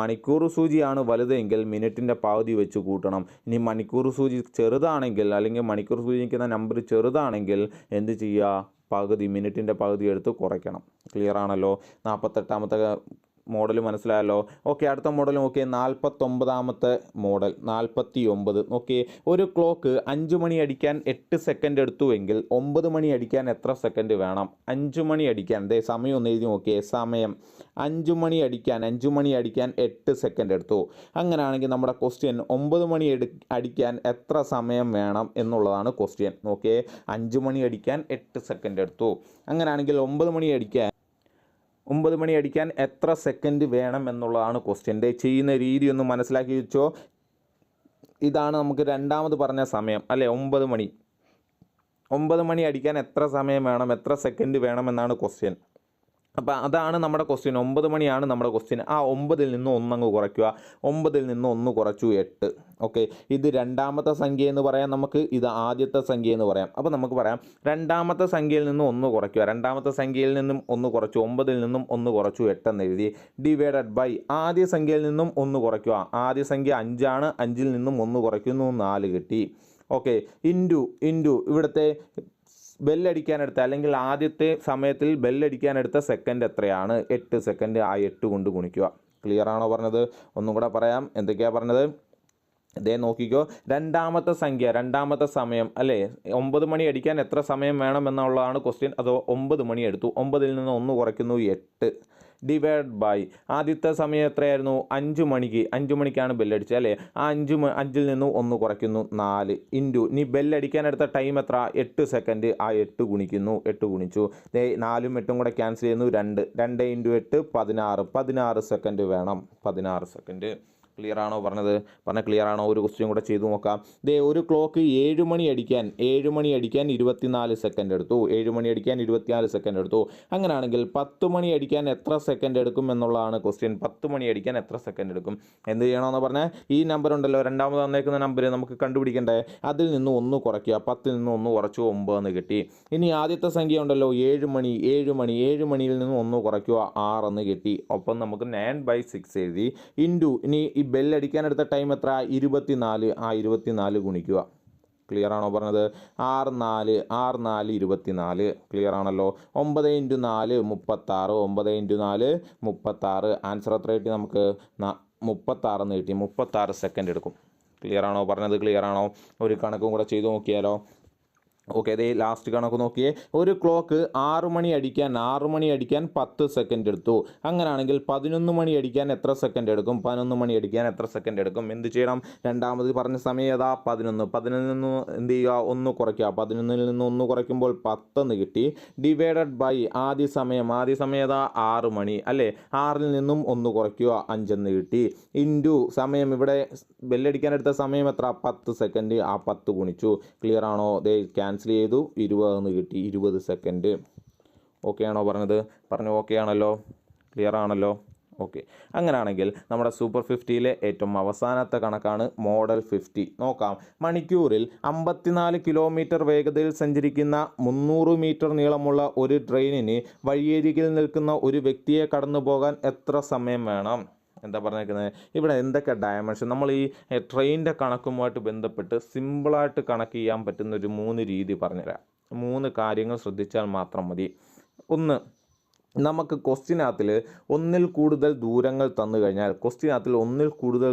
മണിക്കൂർ സൂചിയാണ് വലുതെങ്കിൽ മിനിറ്റിൻ്റെ പകുതി വെച്ച് കൂട്ടണം. ഇനി മണിക്കൂർ സൂചി ചെറുതാണെങ്കിൽ, അല്ലെങ്കിൽ മണിക്കൂർ സൂചിക്കുന്ന നമ്പർ ചെറുതാണെങ്കിൽ എന്ത് ചെയ്യുക, പകുതി, മിനിറ്റിൻ്റെ പകുതി എടുത്ത് കുറയ്ക്കണം. ക്ലിയർ ആണല്ലോ. 48ാമത്തെ മോഡൽ മനസ്സിലായല്ലോ. ഓക്കെ, അടുത്ത മോഡൽ നോക്കിയേ. 49ാമത്തെ മോഡൽ 49. ഓക്കെ, ഒരു ക്ലോക്ക് 5 മണി അടിക്കാൻ 8 സെക്കൻഡ് എടുത്തുവെങ്കിൽ 9 മണി അടിക്കാൻ എത്ര സെക്കൻഡ് വേണം? 5 മണി അടിക്കാൻ, സമയം ഒന്ന് എഴുതി നോക്കിയേ. സമയം 5 മണി അടിക്കാൻ 8 സെക്കൻഡ് എടുത്തു. അങ്ങനെയാണെങ്കിൽ നമ്മുടെ ക്വസ്റ്റ്യൻ 9 മണി അടിക്കാൻ എത്ര സമയം വേണം എന്നുള്ളതാണ് ക്വസ്റ്റ്യൻ. ഓക്കെ, 5 മണി അടിക്കാൻ 8 സെക്കൻഡ് എടുത്തു. അങ്ങനെയാണെങ്കിൽ 9 മണി അടിക്കാൻ എത്ര സെക്കൻഡ് വേണം എന്നുള്ളതാണ് ക്വസ്റ്റ്യൻ്റെ. ചെയ്യുന്ന രീതി ഒന്ന് മനസ്സിലാക്കി വെച്ചോ. ഇതാണ് നമുക്ക് രണ്ടാമത് പറഞ്ഞ സമയം അല്ലേ, 9 മണി. 9 മണി അടിക്കാൻ എത്ര സമയം വേണം, എത്ര സെക്കൻഡ് വേണം എന്നാണ് ക്വസ്റ്റ്യൻ. അപ്പോൾ അതാണ് നമ്മുടെ ക്വസ്റ്റ്യൻ. 9 മണിയാണ് നമ്മുടെ ക്വസ്റ്റ്യൻ. ആ 9ൽ നിന്ന് 1 അങ്ങ് കുറയ്ക്കുക. 9ൽ നിന്ന് 1 കുറച്ചു 8. ഓക്കെ, ഇത് രണ്ടാമത്തെ സംഖ്യ എന്ന് പറയാം നമുക്ക്, ഇത് ആദ്യത്തെ സംഖ്യ എന്ന് പറയാം. അപ്പോൾ നമുക്ക് പറയാം, രണ്ടാമത്തെ സംഖ്യയിൽ നിന്ന് 1 കുറയ്ക്കുക. രണ്ടാമത്തെ സംഖ്യയിൽ നിന്നും 1 കുറച്ചു, 9ൽ നിന്നും 1 കുറച്ചു 8 എന്ന് എഴുതി. ഡിവൈഡഡ് ബൈ ആദ്യ സംഖ്യയിൽ നിന്നും 1 കുറയ്ക്കുക. ആദ്യ സംഖ്യ 5 ആണ്, 5ൽ നിന്നും 1 കുറയ്ക്കുന്നു, 4 കിട്ടി. ഓക്കെ, ഇൻറ്റു ഇവിടുത്തെ ബെല്ലടിക്കാനെടുത്ത, അല്ലെങ്കിൽ ആദ്യത്തെ സമയത്തിൽ ബെല്ലടിക്കാനെടുത്ത സെക്കൻഡ് എത്രയാണ്? 8 സെക്കൻഡ്. ആ 8 കൊണ്ട് ഗുണിക്കുക. ക്ലിയർ ആണോ പറഞ്ഞത്? ഒന്നും കൂടെ പറയാം. എന്തൊക്കെയാണ് പറഞ്ഞത്? ഇതേ നോക്കിക്കോ. രണ്ടാമത്തെ സംഖ്യ, രണ്ടാമത്തെ സമയം അല്ലേ, 9 മണി അടിക്കാൻ എത്ര സമയം വേണം എന്നുള്ളതാണ് ക്വസ്റ്റ്യൻ. അതോ 9 മണി എടുത്തു, 9ൽ നിന്ന് 1 കുറയ്ക്കുന്നു 8. ഡിവൈഡ് ബൈ ആദ്യത്തെ സമയം എത്രയായിരുന്നു? 5 മണിക്കാണ് ബെല്ലടിച്ചത് അല്ലേ. ആ 5ൽ നിന്ന് 1 കുറയ്ക്കുന്നു 4. ഇൻറ്റു ഇനി ബെല്ലടിക്കാനെടുത്ത ടൈം എത്ര? 8 സെക്കൻഡ്. ആ 8 ഗുണിക്കുന്നു, 8 ഗുണിച്ചു. 4ഉം 8ഉം കൂടെ ക്യാൻസൽ ചെയ്യുന്നു, 2. 2 × 8 16 സെക്കൻഡ് വേണം. 16 സെക്കൻഡ്. ക്ലിയർ ആണോ പറഞ്ഞത്? ക്ലിയർ ആണോ? ഒരു ക്വസ്റ്റ്യൻ കൂടെ ചെയ്തു നോക്കാം. ഒരു ക്ലോക്ക് 7 മണി അടിക്കാൻ 24 സെക്കൻഡ് എടുത്തു. 7 മണി അടിക്കാൻ 24 സെക്കൻഡ് എടുത്തു. അങ്ങനെയാണെങ്കിൽ 10 മണി അടിക്കാൻ എത്ര സെക്കൻഡ് എടുക്കും എന്നുള്ളതാണ് ക്വസ്റ്റ്യൻ. 10 മണി അടിക്കാൻ എത്ര സെക്കൻഡ് എടുക്കും? എന്ത് ചെയ്യണമെന്ന് പറഞ്ഞാൽ, ഈ നമ്പർ ഉണ്ടല്ലോ, രണ്ടാമത് തന്നേക്കുന്ന നമ്പർ നമുക്ക് കണ്ടുപിടിക്കണ്ടേ. അതിൽ നിന്ന് 1 കുറയ്ക്കുക. 10ൽ നിന്ന് 1 കുറച്ചു 9 എന്ന് കിട്ടി. ഇനി ആദ്യത്തെ സംഖ്യ ഉണ്ടല്ലോ, 7 മണിയിൽ നിന്ന് 1 കുറയ്ക്കുക, 6 എന്ന് കിട്ടി. ഒപ്പം നമുക്ക് 9/6 എഴുതി. ഇൻറ്റു ഇനി ഈ ബെല്ലടിക്കാനെടുത്ത ടൈം എത്ര? 24. ആ 24 ഗുണിക്കുക. ക്ലിയർ ആണോ പറഞ്ഞത്? 6 4 24. ക്ലിയർ ആണല്ലോ. 9 × 4 36. 9 × 4 36. ആൻസർ എത്ര കിട്ടി നമുക്ക്? 36 എന്ന് കിട്ടി. 36 സെക്കൻഡ് എടുക്കും. ക്ലിയർ ആണോ പറഞ്ഞത്? ക്ലിയർ ആണോ? ഒരു കണക്കും കൂടെ ചെയ്തു നോക്കിയാലോ. ഓക്കെ, അതേ ലാസ്റ്റ് കണക്ക് നോക്കിയേ. ഒരു ക്ലോക്ക് 6 മണി അടിക്കാൻ 10 സെക്കൻഡ് എടുത്തു. അങ്ങനെയാണെങ്കിൽ 11 മണി അടിക്കാൻ എത്ര സെക്കൻഡ് എടുക്കും? 11 മണി അടിക്കാൻ എത്ര സെക്കൻഡ് എടുക്കും? എന്ത് ചെയ്യണം? രണ്ടാമത് പറഞ്ഞ സമയം ഏതാ? 11. 11ൽ നിന്ന് എന്ത് ചെയ്യുക? 1 കുറയ്ക്കുക. 11ൽ നിന്ന് 1 കുറയ്ക്കുമ്പോൾ 10 എന്ന് കിട്ടി. ഡിവൈഡഡ് ബൈ ആദ്യ സമയം ഏതാ? 6 മണി അല്ലേ. 6ൽ നിന്നും 1 കുറയ്ക്കുക, 5 എന്ന് കിട്ടി. ഇൻറ്റു സമയം, ഇവിടെ ബെല്ലടിക്കാനെടുത്ത സമയം എത്ര? 10 സെക്കൻഡ്. ആ 10 ഗുണിച്ചു. ക്ലിയർ ആണോ? ക്യാൻസൽ ചെയ്തു, 20 എന്ന് കിട്ടി. 20 സെക്കൻഡ്. ഓക്കെ ആണോ പറഞ്ഞത്? ഓക്കെ ആണല്ലോ. ക്ലിയർ ആണല്ലോ. ഓക്കെ, അങ്ങനെയാണെങ്കിൽ നമ്മുടെ സൂപ്പർ 50യിലെ ഏറ്റവും അവസാനത്തെ കണക്കാണ് മോഡൽ 50. നോക്കാം. മണിക്കൂറിൽ 54 കിലോമീറ്റർ വേഗതയിൽ സഞ്ചരിക്കുന്ന 300 മീറ്റർ നീളമുള്ള ഒരു ട്രെയിനിന് വഴിയരികിൽ നിൽക്കുന്ന ഒരു വ്യക്തിയെ കടന്നു പോകാൻ എത്ര സമയം വേണം? എന്താ പറഞ്ഞേക്കുന്നത്? ഇവിടെ എന്തൊക്കെ ഡയമെൻഷൻ, നമ്മൾ ഈ ട്രെയിനിൻ്റെ കണക്കുമായിട്ട് ബന്ധപ്പെട്ട് സിമ്പിളായിട്ട് കണക്ക് ചെയ്യാൻ പറ്റുന്ന ഒരു 3 രീതി പറഞ്ഞുതരാം. 3 കാര്യങ്ങൾ ശ്രദ്ധിച്ചാൽ മാത്രം മതി. ഒന്ന്, നമുക്ക് ക്വസ്റ്റ്യനകത്തിൽ ഒന്നിൽ കൂടുതൽ ദൂരങ്ങൾ തന്നു കഴിഞ്ഞാൽ,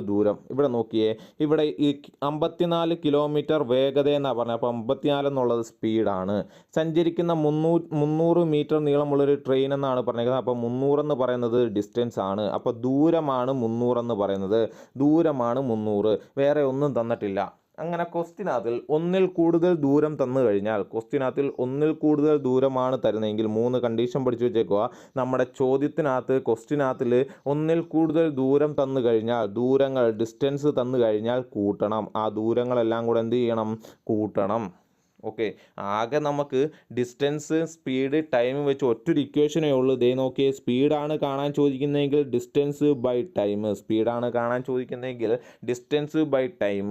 ദൂരം ഇവിടെ നോക്കിയേ. ഇവിടെ ഈ 54 കിലോമീറ്റർ വേഗത എന്നാണ് പറഞ്ഞത്. അപ്പോൾ 54 എന്നുള്ളത് സ്പീഡാണ്. സഞ്ചരിക്കുന്ന 300 മീറ്റർ നീളമുള്ളൊരു ട്രെയിൻ എന്നാണ് പറഞ്ഞിരിക്കുന്നത്. അപ്പോൾ 300 എന്ന് പറയുന്നത് ഡിസ്റ്റൻസ് ആണ്. അപ്പോൾ ദൂരമാണ് 300 എന്ന് പറയുന്നത്. ദൂരമാണ് 300. വേറെ ഒന്നും തന്നിട്ടില്ല. അങ്ങനെ ക്വസ്റ്റ്യനകത്തിൽ ഒന്നിൽ കൂടുതൽ ദൂരം തന്നു കഴിഞ്ഞാൽ, ഒന്നിൽ കൂടുതൽ ദൂരമാണ് തരുന്നതെങ്കിൽ 3 കണ്ടീഷൻ പഠിച്ചു വെച്ചേക്കുക. നമ്മുടെ ക്വസ്റ്റ്യനകത്തിൽ ഒന്നിൽ കൂടുതൽ ദൂരം തന്നു കഴിഞ്ഞാൽ, ഡിസ്റ്റൻസ് തന്നു കഴിഞ്ഞാൽ കൂട്ടണം. ആ ദൂരങ്ങളെല്ലാം കൂടെ എന്ത് ചെയ്യണം? കൂട്ടണം. ഓക്കെ, ആകെ നമുക്ക് ഡിസ്റ്റൻസ് സ്പീഡ് ടൈം വെച്ച് ഒറ്റൊരു ഇക്വേഷനേ ഉള്ളൂ. ദേ നോക്കിയേ, സ്പീഡാണ് കാണാൻ ചോദിക്കുന്നതെങ്കിൽ ഡിസ്റ്റൻസ് ബൈ ടൈം, സ്പീഡാണ് കാണാൻ ചോദിക്കുന്നതെങ്കിൽ ഡിസ്റ്റൻസ് ബൈ ടൈം,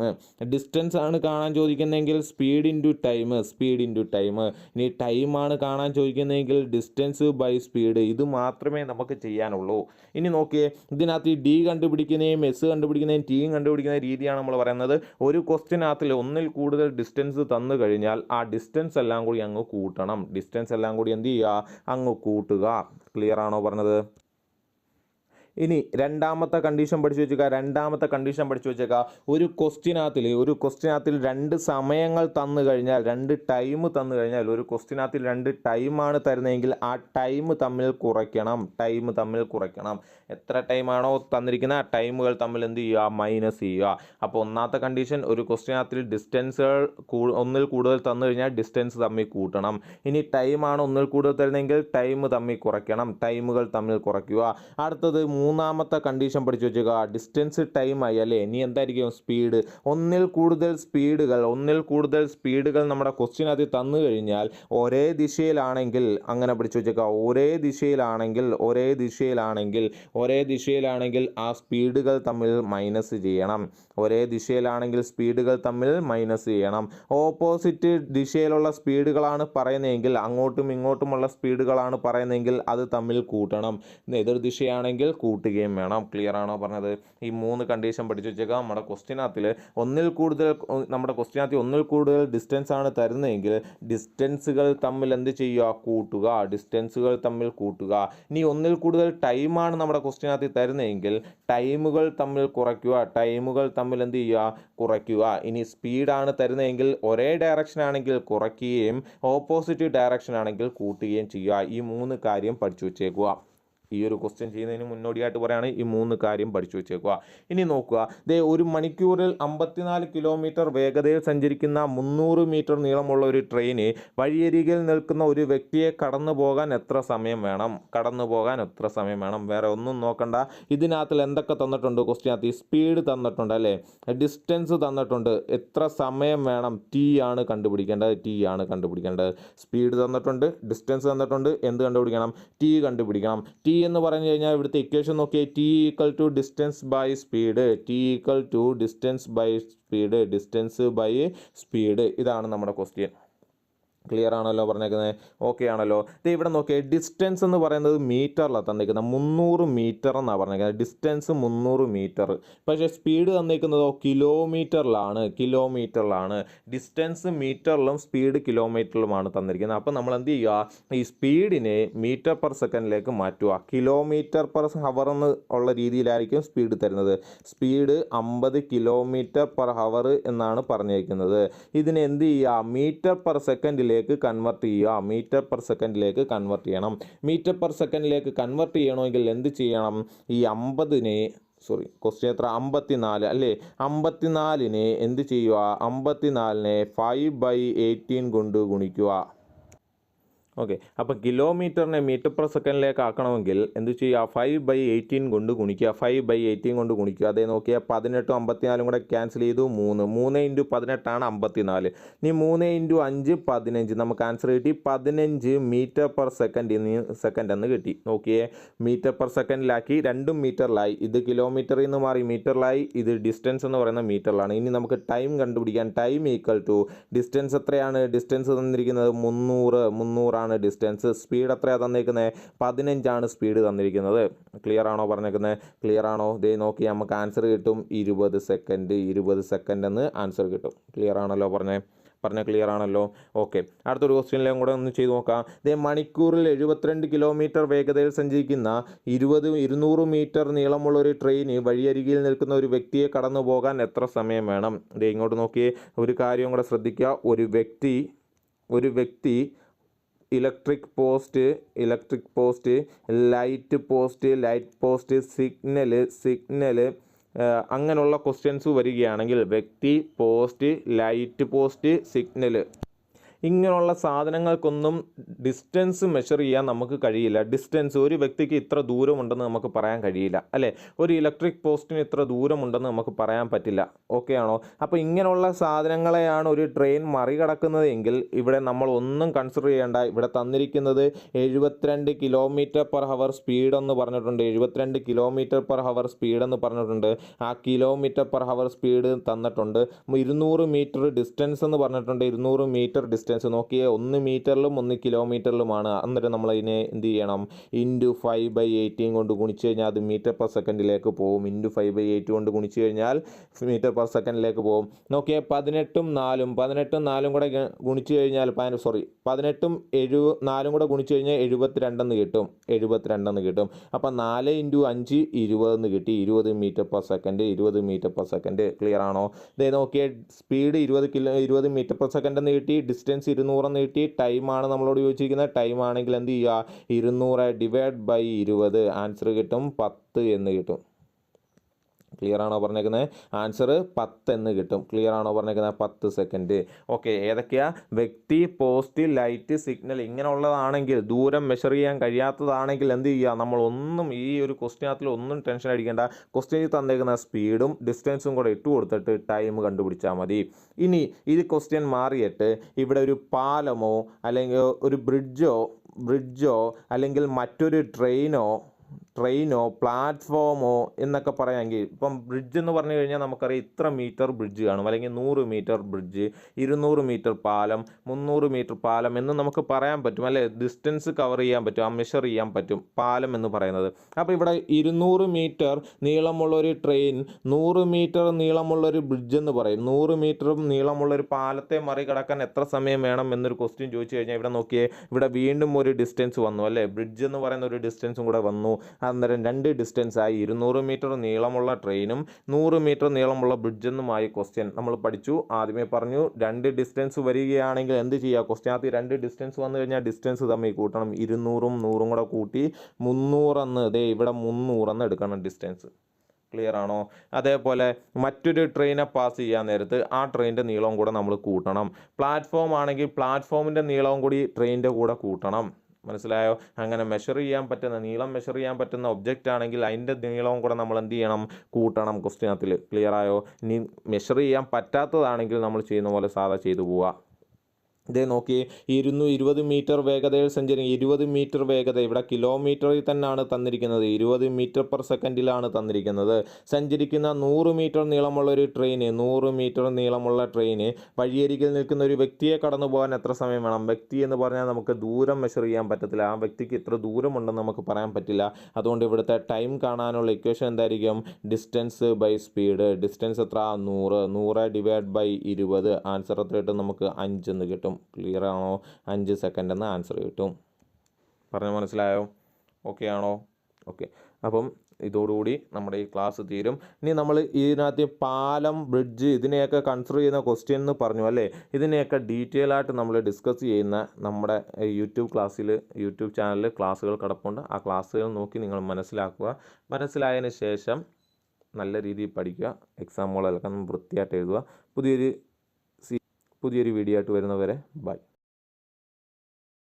ഡിസ്റ്റൻസ് ആണ് കാണാൻ ചോദിക്കുന്നതെങ്കിൽ speed into time, speed into time. ഇനി ടൈമാണ് കാണാൻ ചോദിക്കുന്നതെങ്കിൽ ഡിസ്റ്റൻസ് ബൈ സ്പീഡ്. ഇത് മാത്രമേ നമുക്ക് ചെയ്യാനുള്ളൂ. ഇനി നോക്കിയേ, ഇതിനകത്ത് ഈ ഡി കണ്ടുപിടിക്കുന്നതും എസ് കണ്ടുപിടിക്കുന്നതും ടിയും കണ്ടുപിടിക്കുന്ന രീതിയാണ് നമ്മൾ പറയുന്നത്. ഒരു ക്വസ്റ്റ്യനകത്തിൽ ഒന്നിൽ കൂടുതൽ ഡിസ്റ്റൻസ് തന്നു കഴിഞ്ഞാൽ ആ ഡിസ്റ്റൻസ് എല്ലാം കൂടി അങ്ങ് കൂട്ടണം. ഡിസ്റ്റൻസ് എല്ലാം കൂടി എന്ത് ചെയ്യുക, അങ്ങ് കൂട്ടുക. ക്ലിയർ ആണോ പറഞ്ഞത്? ഇനി രണ്ടാമത്തെ കണ്ടീഷൻ പഠിച്ചു വെച്ചേക്കുക. ഒരു ക്വസ്റ്റ്യനകത്തിൽ രണ്ട് സമയങ്ങൾ തന്നു കഴിഞ്ഞാൽ, രണ്ട് ടൈം തന്നു കഴിഞ്ഞാൽ, ഒരു ക്വസ്റ്റ്യനകത്തിൽ രണ്ട് ടൈമാണ് തരുന്നതെങ്കിൽ ആ ടൈം തമ്മിൽ കുറയ്ക്കണം. എത്ര ടൈമാണോ തന്നിരിക്കുന്നത് ആ ടൈമുകൾ തമ്മിൽ എന്ത് ചെയ്യുക, മൈനസ് ചെയ്യുക. അപ്പോൾ ഒന്നാമത്തെ കണ്ടീഷൻ, ഒരു ക്വസ്റ്റ്യനകത്തിൽ ഡിസ്റ്റൻസുകൾ ഒന്നിൽ കൂടുതൽ തന്നു കഴിഞ്ഞാൽ ഡിസ്റ്റൻസ് തമ്മിൽ കൂട്ടണം. ഇനി ടൈമാണ് ഒന്നിൽ കൂടുതൽ തരുന്നതെങ്കിൽ ടൈം തമ്മിൽ കുറയ്ക്കണം, ടൈമുകൾ തമ്മിൽ കുറയ്ക്കുക. അടുത്തത് മൂന്നാമത്തെ കണ്ടീഷൻ പഠിച്ചു വെച്ചേക്കുക. ഡിസ്റ്റൻസ് ടൈം ആയി അല്ലേ, ഇനി എന്തായിരിക്കും, സ്പീഡ്. ഒന്നിൽ കൂടുതൽ സ്പീഡുകൾ നമ്മുടെ ക്വസ്റ്റ്യനകത്ത് തന്നു കഴിഞ്ഞാൽ ഒരേ ദിശയിലാണെങ്കിൽ, അങ്ങനെ പഠിച്ചു വെച്ചേക്കുക, ഒരേ ദിശയിലാണെങ്കിൽ ആ സ്പീഡുകൾ തമ്മിൽ മൈനസ് ചെയ്യണം. ഓപ്പോസിറ്റ് ദിശയിലുള്ള സ്പീഡുകളാണ് പറയുന്നതെങ്കിൽ, അങ്ങോട്ടും ഇങ്ങോട്ടുമുള്ള സ്പീഡുകളാണ് പറയുന്നതെങ്കിൽ അത് തമ്മിൽ കൂട്ടണം. എതിർ ദിശയാണെങ്കിൽ കൂട്ടുകയും വേണം. ക്ലിയർ ആണോ പറഞ്ഞത്? ഈ മൂന്ന് കണ്ടീഷൻ പഠിച്ചു വെച്ചേക്കാം. നമ്മുടെ ക്വസ്റ്റ്യനകത്തിൽ ഒന്നിൽ കൂടുതൽ ഡിസ്റ്റൻസ് ആണ് തരുന്നതെങ്കിൽ ഡിസ്റ്റൻസുകൾ തമ്മിൽ എന്ത് ചെയ്യുക, കൂട്ടുക. ഇനി ഒന്നിൽ കൂടുതൽ ടൈമാണ് നമ്മുടെ ക്വസ്റ്റ്യനകത്ത് തരുന്നതെങ്കിൽ ടൈമുകൾ തമ്മിൽ എന്ത് ചെയ്യുക, കുറയ്ക്കുക. ഇനി സ്പീഡാണ് തരുന്നതെങ്കിൽ ഒരേ ഡയറക്ഷൻ ആണെങ്കിൽ കുറയ്ക്കുകയും ഓപ്പോസിറ്റ് ഡയറക്ഷൻ ആണെങ്കിൽ കൂട്ടുകയും ചെയ്യുക. ഈ മൂന്ന് കാര്യം പഠിച്ചു വെച്ചേക്കുക. ഈ ഒരു ക്വസ്റ്റ്യൻ ചെയ്യുന്നതിന് മുന്നോടിയായിട്ട് പറയുകയാണ്, ഈ മൂന്ന് കാര്യം പഠിച്ചു വെച്ചേക്കുക. ഇനി നോക്കുക, ഒരു മണിക്കൂറിൽ 54 കിലോമീറ്റർ വേഗതയിൽ സഞ്ചരിക്കുന്ന 300 മീറ്റർ നീളമുള്ള ഒരു ട്രെയിന് വഴിയരികിൽ നിൽക്കുന്ന ഒരു വ്യക്തിയെ കടന്നു പോകാൻ എത്ര സമയം വേണം? വേറെ ഒന്നും നോക്കണ്ട. ഇതിനകത്ത് എന്തൊക്കെ തന്നിട്ടുണ്ട്? ക്വസ്റ്റ്യനകത്ത് സ്പീഡ് തന്നിട്ടുണ്ട് അല്ലേ, ഡിസ്റ്റൻസ് തന്നിട്ടുണ്ട്, എത്ര സമയം വേണം, ടി ആണ് കണ്ടുപിടിക്കേണ്ടത്. സ്പീഡ് തന്നിട്ടുണ്ട്, ഡിസ്റ്റൻസ് തന്നിട്ടുണ്ട്, എന്ത് കണ്ടുപിടിക്കണം, ടി കണ്ടുപിടിക്കണം. ടി എന്ന് പറഞ്ഞു കഴിഞ്ഞാൽ ഇവിടുത്തെ ഇക്വേഷൻ നോക്കിയേ, T equal to distance by speed. ഇതാണ് നമ്മുടെ ക്വസ്റ്റ്യൻ. ക്ലിയർ ആണല്ലോ പറഞ്ഞേക്കുന്നത്? ഓക്കെ ആണല്ലോ? ഇവിടെ നോക്കിയേ, ഡിസ്റ്റൻസ് എന്ന് പറയുന്നത് മീറ്ററിലാണ് തന്നിരിക്കുന്നത്, 300 മീറ്റർ എന്നാണ് പറഞ്ഞേക്കുന്നത്. Distance 300 metre. പക്ഷേ സ്പീഡ് തന്നിരിക്കുന്നതോ കിലോമീറ്ററിലാണ്. ഡിസ്റ്റൻസ് മീറ്ററിലും സ്പീഡ് കിലോമീറ്ററിലുമാണ് തന്നിരിക്കുന്നത്. അപ്പോൾ നമ്മൾ എന്ത് ചെയ്യുക, ഈ സ്പീഡിനെ മീറ്റർ പെർ സെക്കൻഡിലേക്ക് മാറ്റുക. കിലോമീറ്റർ പെർ ഹവർ എന്ന് ഉള്ള രീതിയിലായിരിക്കും സ്പീഡ് തരുന്നത്. സ്പീഡ് 50 കിലോമീറ്റർ പെർ ഹവർ എന്നാണ് പറഞ്ഞിരിക്കുന്നത്. ഇതിനെ എന്ത് ചെയ്യുക, മീറ്റർ പെർ സെക്കൻഡിലേക്ക് കൺവെർട്ട് ചെയ്യുക. മീറ്റർ പെർ സെക്കൻഡിലേക്ക് കൺവെർട്ട് ചെയ്യണമെങ്കിൽ എന്ത് ചെയ്യണം, ഈ 50നെ ക്വസ്റ്റ്യൻ എത്ര, 54 അല്ലേ, 54നെ എന്ത് ചെയ്യുക, 54നെ 5/18 കൊണ്ട് ഗുണിക്കുക. ഓക്കെ, അപ്പോൾ കിലോമീറ്ററിനെ മീറ്റർ പെർ സെക്കൻഡിലേക്ക് ആക്കണമെങ്കിൽ എന്ത് ചെയ്യുക, 5/18 കൊണ്ട് ഗുണിക്കുക. അതേ നോക്കിയാൽ 18 54 കൂടെ ക്യാൻസൽ ചെയ്തു, 3 × 18 ആണ് 54. ഇനി 3 × 5 15. നമുക്ക് ആൻസർ കിട്ടി 15 മീറ്റർ പെർ സെക്കൻഡ് എന്ന് കിട്ടി. നോക്കിയേ, മീറ്റർ പെർ സെക്കൻഡിലാക്കി, രണ്ടും മീറ്ററിലായി. ഇത് കിലോമീറ്ററിൽ നിന്ന് മാറി മീറ്ററിലായി, ഇത് ഡിസ്റ്റൻസ് എന്ന് പറയുന്ന മീറ്ററിലാണ്. ഇനി നമുക്ക് ടൈം കണ്ടുപിടിക്കാൻ. ടൈം ഈക്വൽ ടു ഡിസ്റ്റൻസ് എത്രയാണ്, ഡിസ്റ്റൻസ് തന്നിരിക്കുന്നത് 300 ഡിസ്റ്റൻസ്. സ്പീഡ് എത്രയാണ് തന്നിരിക്കുന്നത്, 15 ആണ് സ്പീഡ് തന്നിരിക്കുന്നത്. ക്ലിയർ ആണോ പറഞ്ഞേക്കുന്നത്? ക്ലിയർ ആണോ? ദേ നോക്കി നമുക്ക് ആൻസർ കിട്ടും 20 സെക്കൻഡ് എന്ന് ആൻസർ കിട്ടും. ക്ലിയർ ആണല്ലോ പറഞ്ഞ ക്ലിയർ ആണല്ലോ? ഓക്കെ, അടുത്തൊരു ക്വസ്റ്റ്യനിലും കൂടെ ഒന്ന് ചെയ്ത് നോക്കാം. മണിക്കൂറിൽ 72 കിലോമീറ്റർ വേഗതയിൽ സഞ്ചരിക്കുന്ന 200 മീറ്റർ നീളമുള്ള ഒരു ട്രെയിന് വഴിയരികിൽ നിൽക്കുന്ന ഒരു വ്യക്തിയെ കടന്നു പോകാൻ എത്ര സമയം വേണം? ഇങ്ങോട്ട് നോക്കിയേ, ഒരു കാര്യം കൂടെ ശ്രദ്ധിക്കുക. ഒരു വ്യക്തി electric post, light post, signal അങ്ങനെയുള്ള ക്വസ്റ്റ്യൻസ് വരികയാണെങ്കിൽ വ്യക്തി, പോസ്റ്റ്, ലൈറ്റ് പോസ്റ്റ്, സിഗ്നൽ ഇങ്ങനെയുള്ള സാധനങ്ങൾക്കൊന്നും ഡിസ്റ്റൻസ് മെഷർ ചെയ്യാൻ നമുക്ക് കഴിയില്ല. ഡിസ്റ്റൻസ് ഒരു വ്യക്തിക്ക് ഇത്ര ദൂരമുണ്ടെന്ന് നമുക്ക് പറയാൻ കഴിയില്ല, അല്ലേ? ഒരു ഇലക്ട്രിക് പോസ്റ്റിന് ഇത്ര ദൂരമുണ്ടെന്ന് നമുക്ക് പറയാൻ പറ്റില്ല. ഓക്കെ ആണോ? അപ്പോൾ ഇങ്ങനെയുള്ള സാധനങ്ങളെയാണ് ഒരു ട്രെയിൻ മറികടക്കുന്നത് എങ്കിൽ ഇവിടെ നമ്മൾ ഒന്നും കൺസിഡർ ചെയ്യേണ്ട. ഇവിടെ തന്നിരിക്കുന്നത് 72 km/h സ്പീഡ് എന്ന് പറഞ്ഞിട്ടുണ്ട്. 72 km/h സ്പീഡ് എന്ന് പറഞ്ഞിട്ടുണ്ട്. ആ km/h സ്പീഡ് തന്നിട്ടുണ്ട്. 200 മീറ്റർ ഡിസ്റ്റൻസ് എന്ന് പറഞ്ഞിട്ടുണ്ട്. 200 മീറ്റർ ഡിസ്റ്റൻസ് നോക്കിയേ, 1 മീറ്ററിലും 1 കിലോമീറ്ററിലുമാണ്. അന്നേരം നമ്മൾ അതിനെ എന്ത് ചെയ്യണം? ഇൻറ്റു 5/18 കൊണ്ട് ഗുണിച്ച് കഴിഞ്ഞാൽ അത് മീറ്റർ പെർ സെക്കൻഡിലേക്ക് പോകും. ഇൻറ്റു 5/8 കൊണ്ട് ഗുണിച്ച് കഴിഞ്ഞാൽ മീറ്റർ പെർ സെക്കൻഡിലേക്ക് പോകും. നോക്കിയേ, 18ഉം 4ഉം കൂടെ ഗുണിച്ച് കഴിഞ്ഞാൽ 18ഉം 4ഉം കൂടെ ഗുണിച്ച് കഴിഞ്ഞാൽ 72 എന്ന് കിട്ടും. 72 എന്ന് കിട്ടും. അപ്പം 4 × 5 20 എന്ന് കിട്ടി. 20 metre per second. 20 metre per second. Clear ആണോ? ഇതേ നോക്കിയേ, സ്പീഡ് 20 മീറ്റർ പെർ സെക്കൻഡ് എന്ന് കിട്ടി. ഡിസ്റ്റൻസ് 200 എന്ന് കിട്ടി. ടൈമാണ് നമ്മളോട് ചോദിച്ചിരിക്കുന്നത്. ടൈം ആണെങ്കിൽ എന്ത് ചെയ്യുക? 200/20 ആൻസർ കിട്ടും 10 എന്ന് കിട്ടും. ക്ലിയർ ആണോ പറഞ്ഞേക്കുന്നത്? ആൻസർ 10 എന്ന് കിട്ടും. ക്ലിയർ ആണോ പറഞ്ഞേക്കുന്നത്? 10 സെക്കൻഡ്. ഓക്കെ, ഏതൊക്കെയാ? വ്യക്തി, പോസ്റ്റ്, ലൈറ്റ്, സിഗ്നൽ ഇങ്ങനെയുള്ളതാണെങ്കിൽ, ദൂരം മെഷർ ചെയ്യാൻ കഴിയാത്തതാണെങ്കിൽ എന്ത് ചെയ്യുക? നമ്മളൊന്നും ഈ ഒരു ക്വസ്റ്റ്യനകത്തിൽ ഒന്നും ടെൻഷൻ അടിക്കേണ്ട. ക്വസ്റ്റ്യനിൽ തന്നേക്കുന്ന സ്പീഡും ഡിസ്റ്റൻസും കൂടെ ഇട്ട് കൊടുത്തിട്ട് ടൈം കണ്ടുപിടിച്ചാൽ മതി. ഇനി ഇത് ക്വസ്റ്റ്യൻ മാറിയിട്ട് ഇവിടെ ഒരു പാലമോ അല്ലെങ്കിൽ ഒരു ബ്രിഡ്ജോ അല്ലെങ്കിൽ മറ്റൊരു ട്രെയിനോ പ്ലാറ്റ്ഫോമോ എന്നൊക്കെ പറയാമെങ്കിൽ, ഇപ്പം ബ്രിഡ്ജ് എന്ന് പറഞ്ഞു കഴിഞ്ഞാൽ നമുക്കറിയാം ഇത്ര മീറ്റർ ബ്രിഡ്ജ് കാണും, അല്ലെങ്കിൽ 100 മീറ്റർ ബ്രിഡ്ജ്, 200 മീറ്റർ പാലം, 300 മീറ്റർ പാലം എന്ന് നമുക്ക് പറയാൻ പറ്റും, അല്ലേ? ഡിസ്റ്റൻസ് കവർ ചെയ്യാൻ പറ്റും, ആ മെഷർ ചെയ്യാൻ പറ്റും പാലം എന്ന് പറയുന്നത്. അപ്പോൾ ഇവിടെ 200 മീറ്റർ നീളമുള്ളൊരു ട്രെയിൻ, 100 മീറ്റർ നീളമുള്ളൊരു ബ്രിഡ്ജ് എന്ന് പറയും. 100 മീറ്റർ നീളമുള്ളൊരു പാലത്തെ മറികടക്കാൻ എത്ര സമയം വേണം എന്നൊരു ക്വസ്റ്റ്യൻ ചോദിച്ചു കഴിഞ്ഞാൽ ഇവിടെ നോക്കിയേ, ഇവിടെ വീണ്ടും ഒരു ഡിസ്റ്റൻസ് വന്നു, അല്ലേ? ബ്രിഡ്ജ് എന്ന് പറയുന്ന ഒരു ഡിസ്റ്റൻസും കൂടെ വന്നു. അന്നേരം 2 ഡിസ്റ്റൻസായി. 200 മീറ്റർ നീളമുള്ള ട്രെയിനും 100 മീറ്റർ നീളമുള്ള ബ്രിഡ്ജെന്നുമായി ക്വസ്റ്റ്യൻ നമ്മൾ പഠിച്ചു. ആദ്യമേ പറഞ്ഞു 2 ഡിസ്റ്റൻസ് വരികയാണെങ്കിൽ എന്ത് ചെയ്യുക? ക്വസ്റ്റ്യനകത്ത് 2 ഡിസ്റ്റൻസ് വന്നു കഴിഞ്ഞാൽ ഡിസ്റ്റൻസ് തമ്മിൽ കൂട്ടണം. 200ഉം 100ഉം കൂടെ കൂട്ടി 300 എന്ന്, ഇവിടെ 300 എന്ന് എടുക്കണം ഡിസ്റ്റൻസ്. ക്ലിയർ ആണോ? അതേപോലെ മറ്റൊരു ട്രെയിനെ പാസ് ചെയ്യാൻ നേരത്ത് ആ ട്രെയിനിൻ്റെ നീളവും കൂടെ നമ്മൾ കൂട്ടണം. പ്ലാറ്റ്ഫോം ആണെങ്കിൽ പ്ലാറ്റ്ഫോമിൻ്റെ നീളവും കൂടി ട്രെയിനിൻ്റെ കൂടെ കൂട്ടണം. മനസ്സിലായോ? അങ്ങനെ മെഷർ ചെയ്യാൻ പറ്റുന്ന, നീളം മെഷർ ചെയ്യാൻ പറ്റുന്ന ഒബ്ജക്റ്റ് ആണെങ്കിൽ അതിൻ്റെ നീളവും കൂടെ നമ്മൾ എന്ത് ചെയ്യണം? കൂട്ടണം ക്വസ്റ്റ്യനകത്തിൽ. ക്ലിയർ ആയോ? ഇനി മെഷർ ചെയ്യാൻ പറ്റാത്തതാണെങ്കിൽ നമ്മൾ ചെയ്യുന്ന പോലെ സാധാ ചെയ്തു പോവുക. ഇതേ നോക്കി, 220 മീറ്റർ വേഗതയിൽ സഞ്ചരിക്കും. 20 മീറ്റർ വേഗത ഇവിടെ കിലോമീറ്ററിൽ തന്നെയാണ് തന്നിരിക്കുന്നത്. 20 മീറ്റർ പെർ സെക്കൻഡിലാണ് തന്നിരിക്കുന്നത്. സഞ്ചരിക്കുന്ന 100 മീറ്റർ നീളമുള്ള ഒരു ട്രെയിന്, 100 മീറ്റർ നീളമുള്ള ട്രെയിന് വഴിയരികിൽ നിൽക്കുന്ന ഒരു വ്യക്തിയെ കടന്നു പോകാൻ എത്ര സമയം വേണം? വ്യക്തി എന്ന് പറഞ്ഞാൽ നമുക്ക് ദൂരം മെഷർ ചെയ്യാൻ പറ്റത്തില്ല. ആ വ്യക്തിക്ക് ഇത്ര ദൂരമുണ്ടെന്ന് നമുക്ക് പറയാൻ പറ്റില്ല. അതുകൊണ്ട് ഇവിടുത്തെ ടൈം കാണാനുള്ള ഇക്വേഷൻ എന്തായിരിക്കും? Distance by speed. ഡിസ്റ്റൻസ് എത്ര? 100/20. ആൻസർ എത്ര കിട്ടും? നമുക്ക് 5 എന്ന് കിട്ടും. ക്ലിയർ ആണോ? 5 സെക്കൻഡ് എന്ന് ആൻസർ കിട്ടും. പറഞ്ഞ് മനസ്സിലായോ? ഓക്കെ ആണോ? ഓക്കെ, അപ്പം ഇതോടുകൂടി നമ്മുടെ ഈ ക്ലാസ് തീരും. ഇനി നമ്മൾ ഇതിനകത്ത് പാലം, ബ്രിഡ്ജ് ഇതിനെയൊക്കെ കൺസിഡർ ചെയ്യുന്ന ക്വസ്റ്റ്യൻ എന്ന് പറഞ്ഞു, അല്ലേ? ഇതിനെയൊക്കെ ഡീറ്റെയിൽ ആയിട്ട് നമ്മൾ ഡിസ്കസ് ചെയ്യുന്ന നമ്മുടെ യൂട്യൂബ് ചാനലിൽ ക്ലാസ്സുകൾ കിടപ്പുണ്ട്. ആ ക്ലാസ്സുകൾ നോക്കി നിങ്ങൾ മനസ്സിലാക്കുക. മനസ്സിലായതിന് ശേഷം നല്ല രീതിയിൽ പഠിക്കുക. എക്സാമുകളെല്ലാം വൃത്തിയായിട്ട് എഴുതുക. പുതിയൊരു വീഡിയോ ആയിട്ട് വരുന്നവരെ ബൈ.